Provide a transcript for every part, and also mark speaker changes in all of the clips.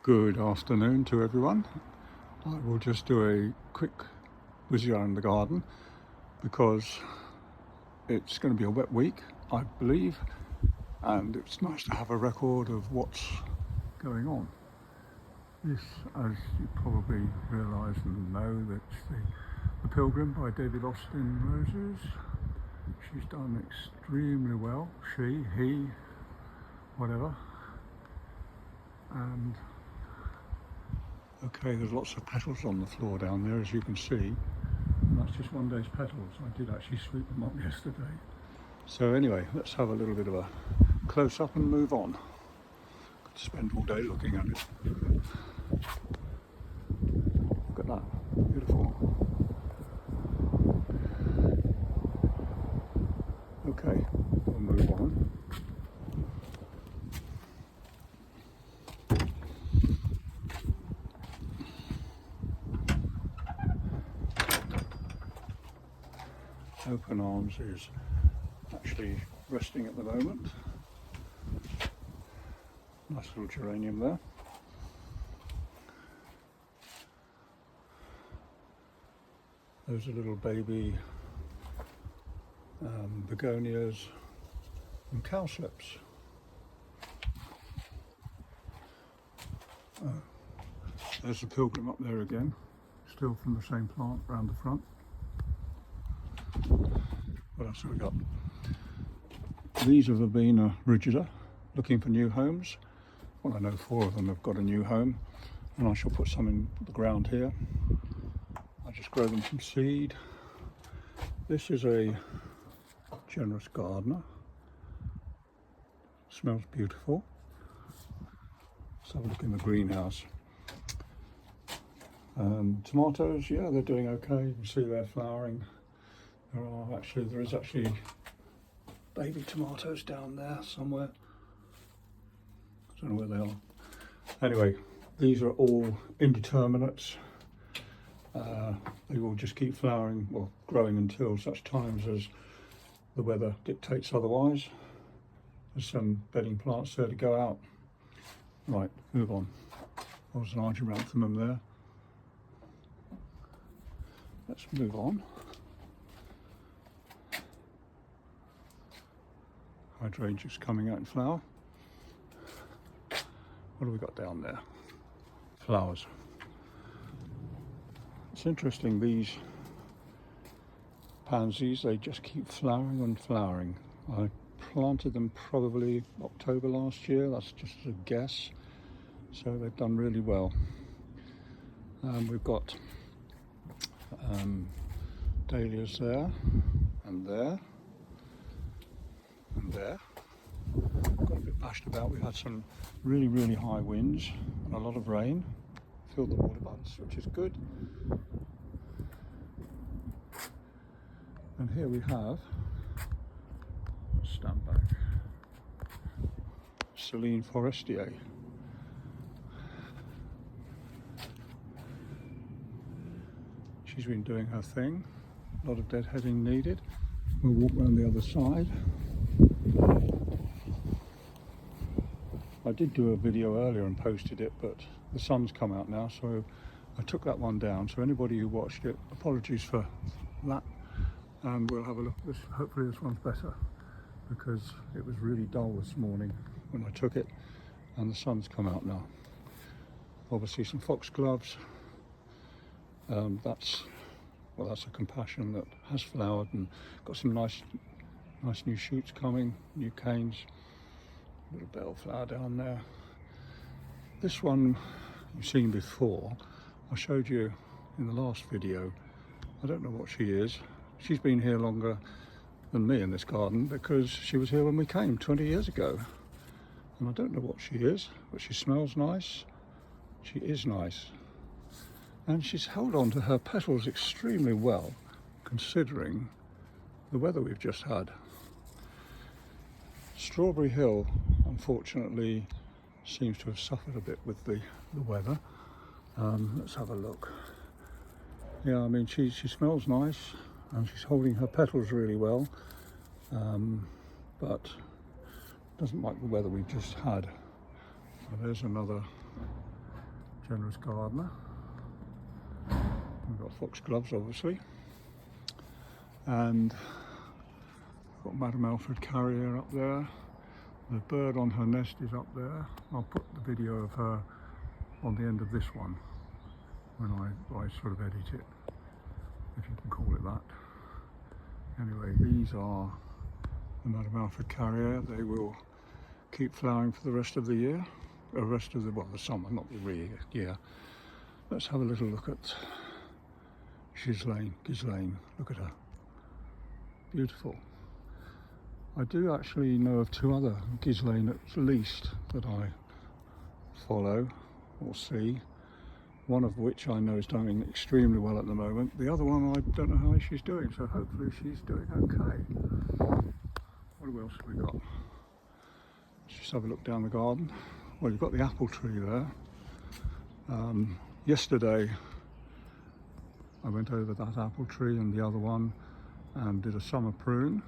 Speaker 1: Good afternoon to everyone. I will just do a quick whiz around the garden because it's going to be a wet week, I believe, and it's nice to have a record of what's going on. This, as you probably realise and know, that's the Pilgrim by David Austin Roses. She's done extremely well, he, whatever. And okay, there's lots of petals on the floor down there, as you can see, and that's just one day's petals. I did actually sweep them up yesterday. So anyway, let's have a little bit of a close-up and move on. Could spend all day looking at it. Look at that, beautiful. Okay, we'll move on. Open Arms is actually resting at the moment. Nice little geranium there. Those are little baby begonias and cowslips. There's the Pilgrim up there again, still from the same plant round the front. What else have we got? These are Verbena rigida, looking for new homes. Well, I know 4 of them have got a new home, and I shall put some in the ground here. I just grow them from seed. This is a generous gardener. Smells beautiful. Let's have a look in the greenhouse. Tomatoes, yeah, they're doing okay. You can see they're flowering. There is actually baby tomatoes down there somewhere. I don't know where they are. Anyway, these are all indeterminates. They will just keep flowering, well, growing until such times as the weather dictates otherwise. There's some bedding plants there to go out. Right, move on. There's an argyranthemum there. Let's move on. Hydrangeas coming out in flower. What have we got down there? Flowers. It's interesting, these pansies, they just keep flowering and flowering. I planted them probably October last year, that's just a guess. So they've done really well. We've got dahlias there and there. And there. Got a bit bashed about. We've had some really high winds and a lot of rain. Filled the water butts, which is good. And here we have, stand back, Celine Forestier. She's been doing her thing. A lot of deadheading needed. We'll walk around the other side. I did do a video earlier and posted it, but the sun's come out now, so I took that one down. So anybody who watched it, apologies for that, and we'll have a look at this. Hopefully this one's better, because it was really dull this morning when I took it, and the sun's come out now. Obviously some foxgloves. That's a compassion that has flowered and got some nice new shoots coming, new canes. Little bellflower down there. This one you've seen before. I showed you in the last video. I don't know what she is. She's been here longer than me in this garden because she was here when we came 20 years ago. And I don't know what she is, but she smells nice. She is nice. And she's held on to her petals extremely well, considering the weather we've just had. Strawberry Hill, unfortunately, seems to have suffered a bit with the weather. Let's have a look. Yeah, I mean, she smells nice, and she's holding her petals really well, but doesn't like the weather we've just had. So there's another generous gardener. We've got foxgloves, obviously, and got Madame Alfred Carrier up there. The bird on her nest is up there. I'll put the video of her on the end of this one when I sort of edit it, if you can call it that. Anyway, these are the Madame Alfred Carrier. They will keep flowering for the rest of the year, the summer, not the year. Let's have a little look at Ghislaine. Look at her. Beautiful. I do actually know of two other Ghislaine at least that I follow or see, one of which I know is doing extremely well at the moment. The other one, I don't know how she's doing, so hopefully she's doing okay. What else have we got? Let's just have a look down the garden. Well, you've got the apple tree there. Yesterday I went over that apple tree and the other one and did a summer prune,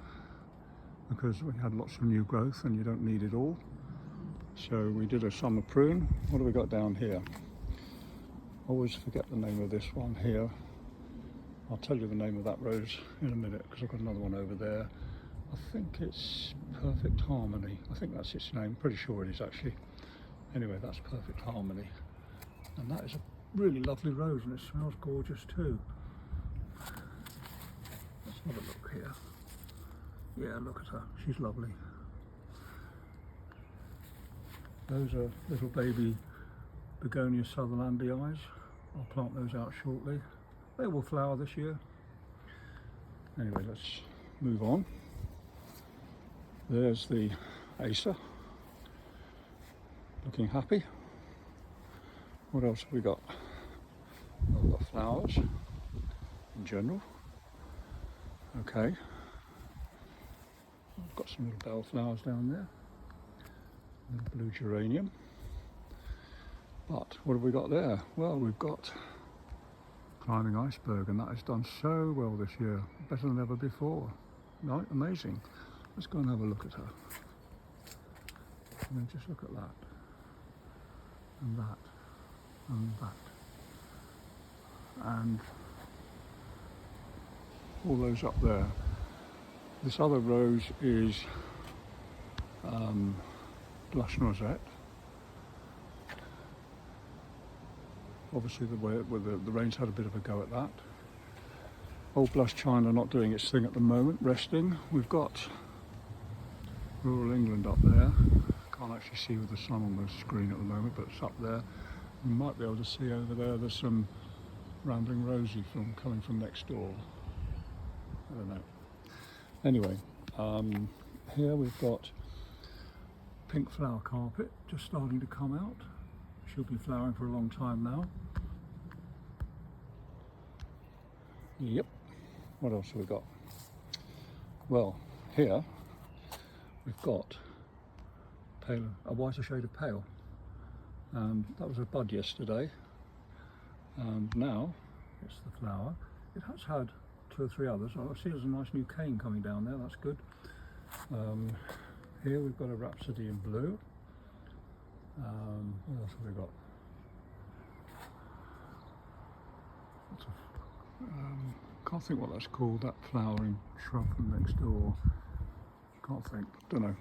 Speaker 1: because we had lots of new growth and you don't need it all. So we did a summer prune. What have we got down here? I always forget the name of this one here. I'll tell you the name of that rose in a minute, because I've got another one over there. I think it's Perfect Harmony. I think that's its name. Pretty sure it is actually. Anyway, that's Perfect Harmony. And that is a really lovely rose and it smells gorgeous too. Let's have a look here. Yeah, look at her, she's lovely. Those are little baby Begonia Sutherlandi eyes. I'll plant those out shortly. They will flower this year. Anyway, let's move on. There's the Acer, looking happy. What else have we got? We've got flowers in general. Okay. I've got some little bell flowers down there, little blue geranium. But what have we got there? Well, we've got climbing iceberg, and that has done so well this year, better than ever before. Right, amazing. Let's go and have a look at her. And then just look at that, and that, and that, and all those up there. This other rose is blush noisette. Obviously the rain's had a bit of a go at that. Old blush China not doing its thing at the moment, resting. We've got rural England up there. Can't actually see with the sun on the screen at the moment, but it's up there. You might be able to see over there, there's some Rambling Rosie coming from next door. I don't know. Anyway, here we've got pink flower carpet just starting to come out. She'll be flowering for a long time now. Yep. What else have we got? Well, here we've got a whiter shade of pale. That was a bud yesterday, and now it's the flower. It has had 2 or 3 others. I see there's a nice new cane coming down there, that's good. Here we've got a Rhapsody in blue. What else have we got? Can't think what that's called, that flowering shrub from next door. Can't think, don't know.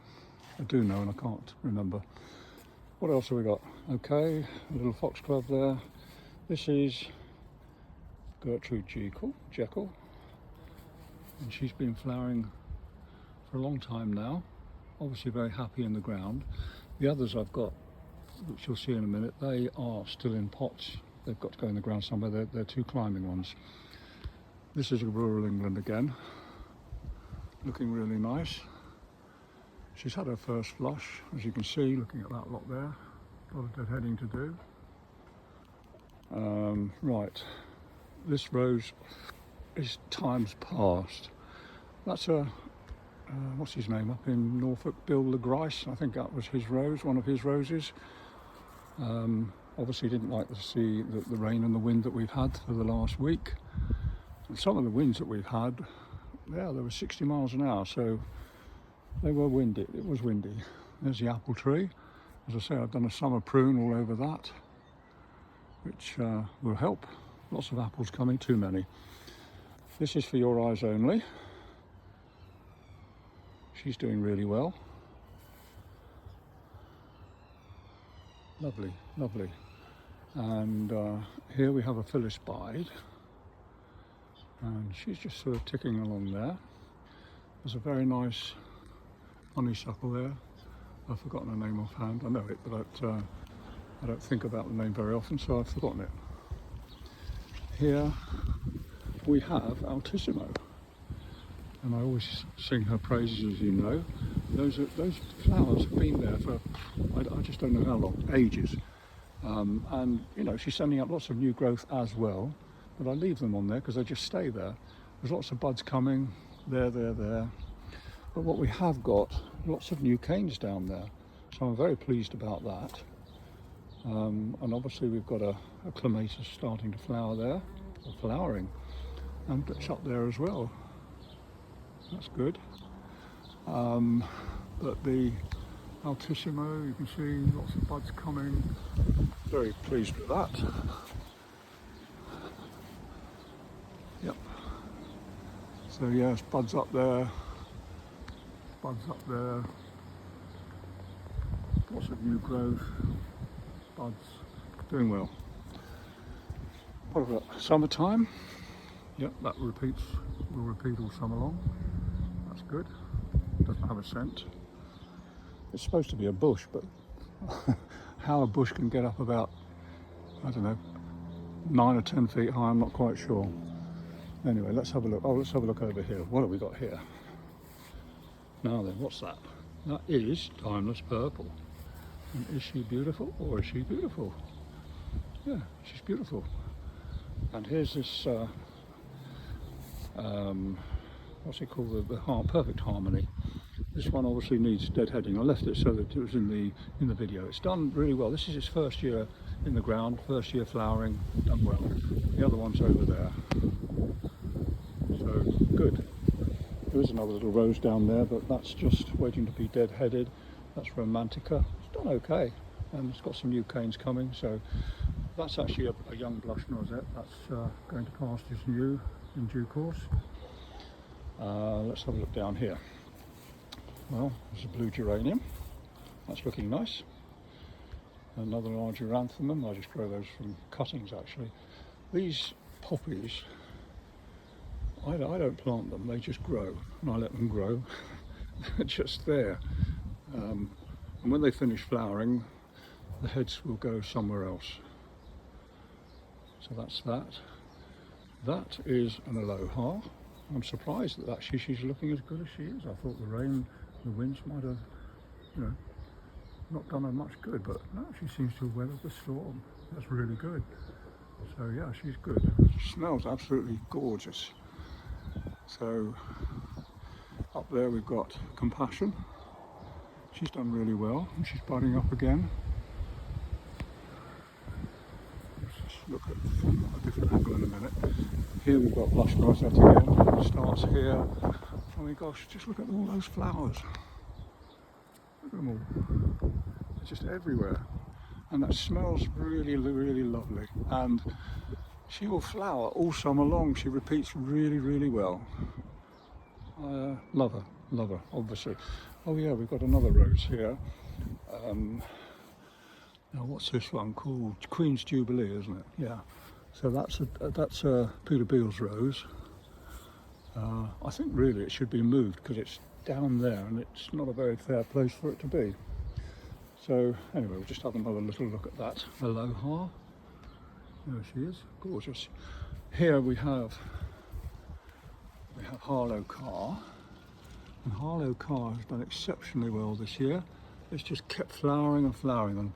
Speaker 1: I do know and I can't remember. What else have we got? Okay, a little foxglove there. This is Gertrude Jekyll, and she's been flowering for a long time now, obviously very happy in the ground. The others I've got, which you'll see in a minute, they are still in pots. They've got to go in the ground somewhere. They're 2 climbing ones. This is a rural England again, looking really nice. She's had her first flush, as you can see, looking at that lot there. A lot of deadheading to do. Right, this rose is times past. That's a, what's his name, up in Norfolk, Bill Le Grice. I think that was his rose, one of his roses. Obviously didn't like to see the rain and the wind that we've had for the last week. And some of the winds that we've had, yeah, they were 60 miles an hour, so they were windy. It was windy. There's the apple tree. As I say, I've done a summer prune all over that. which will help. Lots of apples coming, too many. This is for your eyes only. She's doing really well. Lovely, lovely. And here we have a Phyllis Bide, and she's just sort of ticking along there. There's a very nice honeysuckle there. I've forgotten the name offhand. I know it, but I don't think about the name very often, so I've forgotten it. Here we have Altissimo, and I always sing her praises, as you know. Those flowers have been there for, I just don't know how long, ages. And you know, she's sending out lots of new growth as well, but I leave them on there because they just stay there. There's lots of buds coming, there. But what we have got, lots of new canes down there, so I'm very pleased about that. And obviously we've got a clematis starting to flower there, or flowering, and it's up there as well. That's good. But the Altissimo, you can see lots of buds coming. Very pleased with that. Yep. So yes, buds up there. Buds up there. Lots of new growth. Buds. Doing well. What about summertime? Yep, that will repeat all summer long. That's good. Doesn't have a scent. It's supposed to be a bush, but how a bush can get up about, I don't know, 9 or 10 feet high, I'm not quite sure. Anyway, let's have a look. Oh, let's have a look over here. What have we got here? Now then, what's that? That is Timeless Purple. And is she beautiful, or is she beautiful? Yeah, she's beautiful. And here's this, what's it called? The Perfect Harmony. This one obviously needs deadheading. I left it so that it was in the video. It's done really well. This is its first year in the ground, first year flowering, done well. The other one's over there. So good. There is another little rose down there, but that's just waiting to be deadheaded. That's Romantica. It's done okay, and it's got some new canes coming. So that's actually a young blush noisette. That's going to pastures new in due course. Let's have a look down here. Well, there's a blue geranium. That's looking nice. Another large eranthemum. I just grow those from cuttings actually. These poppies, I don't plant them, they just grow, and I let them grow. They're just there. And when they finish flowering, the heads will go somewhere else. So that's that. That is an aloha. I'm surprised that actually she's looking as good as she is. I thought the rain, the winds might have, you know, not done her much good, but no, she seems to have weathered the storm. That's really good. So yeah, she's good. She smells absolutely gorgeous. So up there we've got Compassion. She's done really well, and she's budding up again. Let's just look at a different angle in a minute. Here we've got Blush Noisette again. It starts here. Oh my gosh, just look at all those flowers. Look at them all. They're just everywhere. And that smells really, really lovely. And she will flower all summer long. She repeats really, really well. Love her, obviously. Oh yeah, we've got another rose here. Now what's this one called? Queen's Jubilee, isn't it? Yeah. So that's a Peter Beals rose. I think really it should be moved because it's down there and it's not a very fair place for it to be. So anyway, we'll just have another little look at that. Aloha. There she is, gorgeous. Here we have Harlow Carr, and Harlow Carr has done exceptionally well this year. It's just kept flowering and flowering,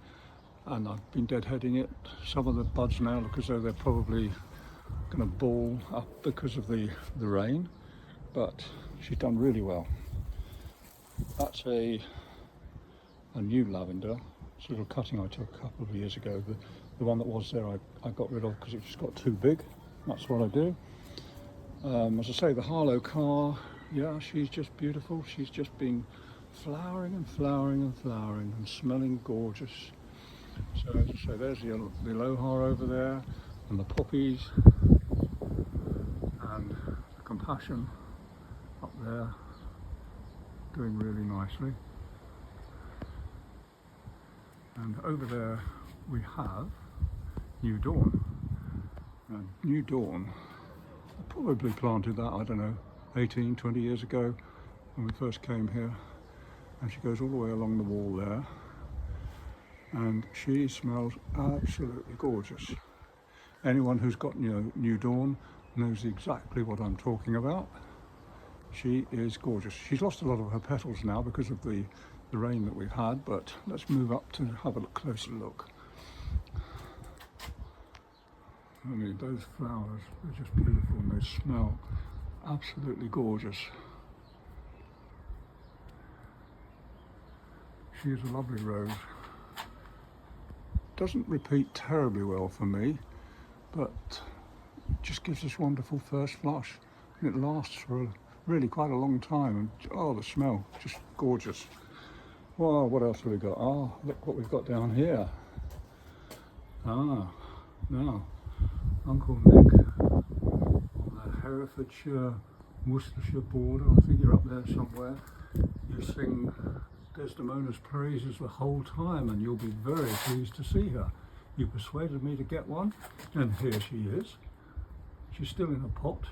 Speaker 1: and I've been deadheading it. Some of the buds now look as though they're probably going to ball up because of the rain, but she's done really well. That's a new lavender. It's a little cutting I took a couple of years ago. The one that was there I got rid of because it just got too big. That's what I do. As I say, the Harlow Carr, yeah, she's just beautiful. She's just been flowering and flowering and flowering and smelling gorgeous. So just So there's the aloha over there, and the poppies, and the compassion up there, doing really nicely. And over there we have New Dawn. And New Dawn, I probably planted that, I don't know, 18, 20 years ago when we first came here. And she goes all the way along the wall there. And she smells absolutely gorgeous. Anyone who's got New Dawn knows exactly what I'm talking about. She is gorgeous. She's lost a lot of her petals now because of the rain that we've had, but let's move up to have a closer look. I mean, those flowers are just beautiful and they smell absolutely gorgeous. She is a lovely rose. Doesn't repeat terribly well for me, but just gives us wonderful first flush, and it lasts for really quite a long time. And oh, the smell, just gorgeous. Wow, what else have we got? Oh, look what we've got down here. Ah, now Uncle Nick on the Herefordshire, Worcestershire border. I think you're up there somewhere. You sing Desdemona's praises the whole time, and you'll be very pleased to see her. You persuaded me to get one, and here she is. She's still in a pot,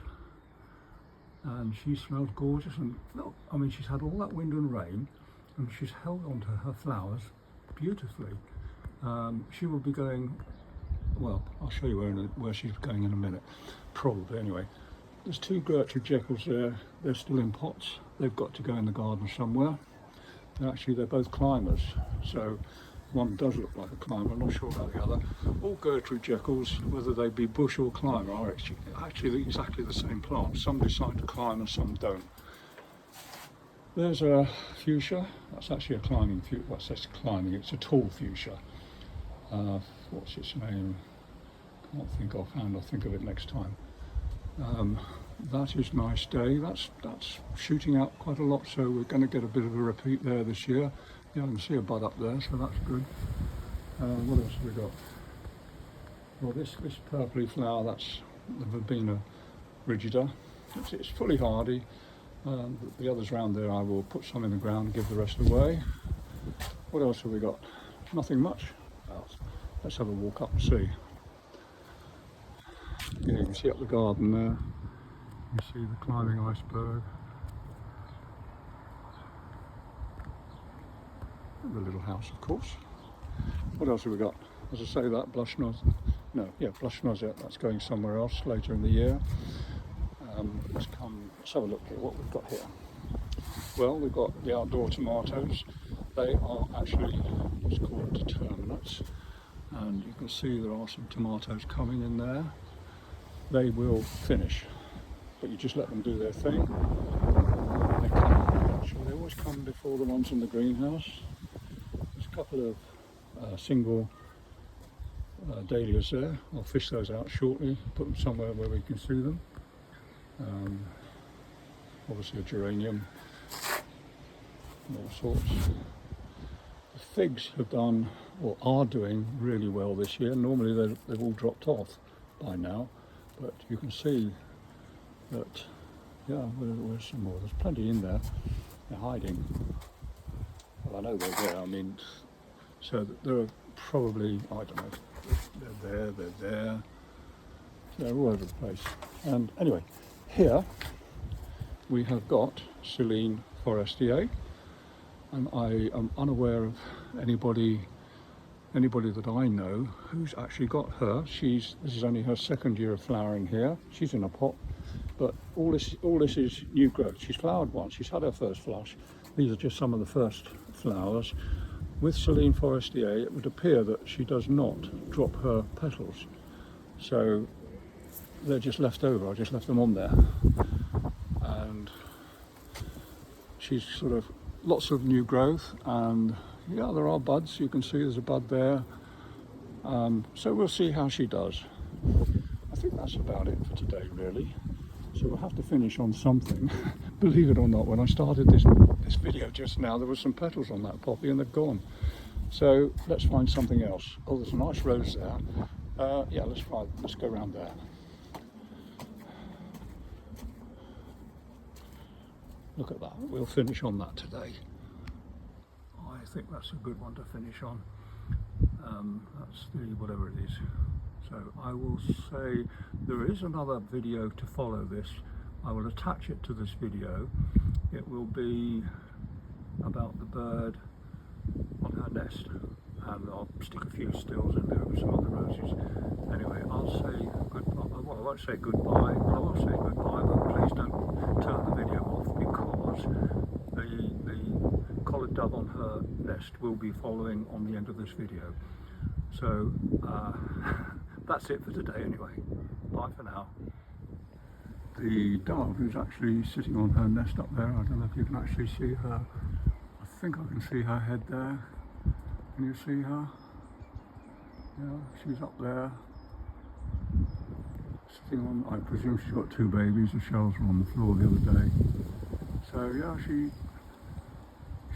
Speaker 1: and she smells gorgeous. And look, I mean, she's had all that wind and rain, and she's held on to her flowers beautifully. She will be going, well, I'll show you where she's going in a minute, probably anyway. There's two Gertrude Jekylls there. They're still in pots. They've got to go in the garden somewhere. Actually, they're both climbers, so one does look like a climber. I'm not sure about the other. All Gertrude Jekylls, whether they be bush or climber, are actually exactly the same plant. Some decide to climb and some don't. There's a fuchsia. That's actually a climbing fuchsia. Well, it says climbing. It's a tall fuchsia. What's its name? Can't think offhand. I'll think of it next time. That is Nice Day. That's shooting out quite a lot, so we're going to get a bit of a repeat there this year. Yeah, I can see a bud up there, so that's good. What else have we got? Well, this purpley flower, that's the Verbena rigida. It's fully hardy. The others around there, I will put some in the ground and give the rest away. What else have we got? Nothing much else. Let's have a walk up and see. Yeah, you can see up the garden there. You see the climbing iceberg. And the little house, of course. What else have we got? As I say, that blush noisette, that's going somewhere else later in the year. Let's have a look at what we've got here. Well, we've got the outdoor tomatoes. They are actually what's called determinates, and you can see there are some tomatoes coming in there. They will finish, but you just let them do their thing. They come, actually, they always come before the ones in the greenhouse. There's a couple of single dahlias there. I'll fish those out shortly, put them somewhere where we can see them. Obviously a geranium, and all sorts. The figs have done, or are doing, really well this year. Normally they've all dropped off by now, but you can see that, yeah, where's some more? There's plenty in there. They're hiding. Well, I know they're there. I mean, so there are probably, I don't know, they're there. They're all over the place. And anyway, here we have got Celine Forestier, and I am unaware of anybody that I know who's actually got her. This is only her second year of flowering here. She's in a pot, but all this is new growth. She's flowered once. She's had her first flush. These are just some of the first flowers. With Celine Forestier, it would appear that she does not drop her petals, so they're just left over. I just left them on there, and she's sort of lots of new growth, and yeah, there are buds. You can see there's a bud there. So we'll see how she does. I think that's about it for today, really. So we'll have to finish on something. Believe it or not, when I started this video just now, there were some petals on that poppy and they're gone. So let's find something else. Oh, there's a nice rose there. Yeah, let's go around there. Look at that, we'll finish on that today. I think that's a good one to finish on. That's the whatever it is. So I will say there is another video to follow this. I will attach it to this video. It will be about the bird on her nest, and I'll stick a few stills in there with some other roses. Anyway, I'll say goodbye. Well, I won't say goodbye. Well, I will say goodbye, but please don't turn the video off, because the collared dove on her nest will be following on the end of this video. So that's it for today anyway. Bye for now. The dove is actually sitting on her nest up there. I don't know if you can actually see her. I think I can see her head there. Can you see her? Yeah, she's up there. Sitting on, I presume she's got two babies. The shells were on the floor the other day. So yeah,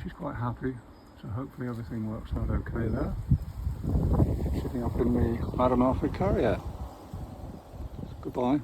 Speaker 1: she's quite happy. So hopefully everything works out okay there. Sitting up in the Madame Alfred Carrier. Goodbye.